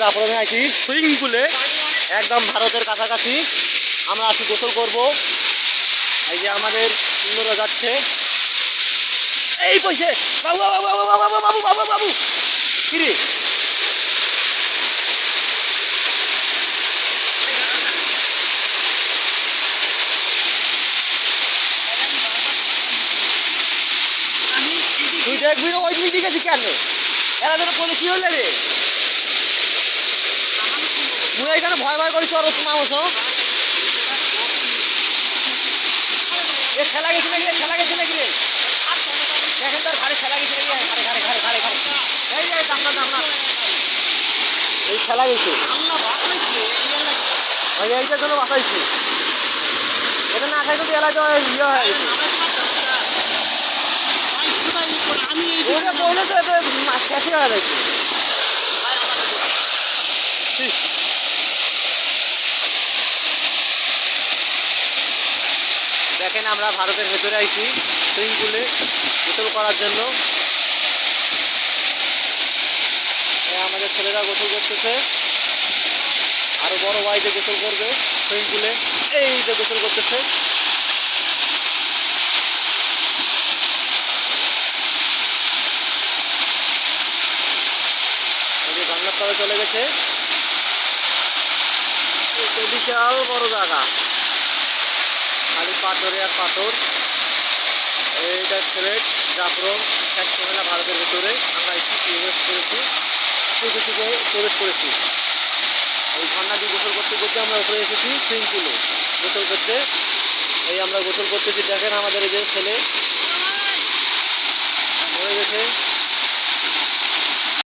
জাফলংয়ে আছি সুইমিং পুলে, একদম ভারতের কাছাকাছি। আমরা আছি গোসল করব। এই যে আমাদের সুন্দররা যাচ্ছে, এই পয়সে বাবু বাবু বাবু বাবু বাবু বাবু বাবু কিরে তুই দেখবি না ওই দিকে গেছি কেন? এরা যেন বলে কি হলে রে, মুই এখানে ভয় ভয় করিস আর মানুষ এ খেলা গেছে নাকি রে, খেলা গেছে নাকি রে? দেখেন তার ঘাড়ে খেলা গেছে নাকি, ঘাড়ে ঘাড়ে ঘাড়ে ঘাড়ে ঘাড়ে এই যে দামনা দামনা এই খেলা গেছে, এইটার জন্য বাঁচাইছি। এটা না খাই কিন্তু এলাকা ইয়ে হয়ে গেছে। ওটা বললে তো এটা শেষে হয়ে গেছে। দেখেন আমরা ভারতের ভেতরে আইছি সুইমিং পুলে গোসল করার জন্য। আমাদের ছেলেরা গোসল করতেছে, আরো বড় ভাই যে গোসল করবে সুইমিং পুলে, এই যে গোসল করতেছে। জান্নাত তলে চলে গেছে, বিশাল বড় জায়গা, খালি পাথরে আর পাথর। এইটা সিলেট জাফলং শেষমেলা ভারতের ভেতরে আমরা প্রবেশ করেছি, থেকে প্রবেশ করেছি। এই ঝর্ণা দিয়ে গোসল করতে করতে আমরা উপরে এসেছি সুইমিং পুলে গোসল করতে। এই আমরা গোসল করতেছি, দেখেন আমাদের এই যে ছেলে মরে গেছে।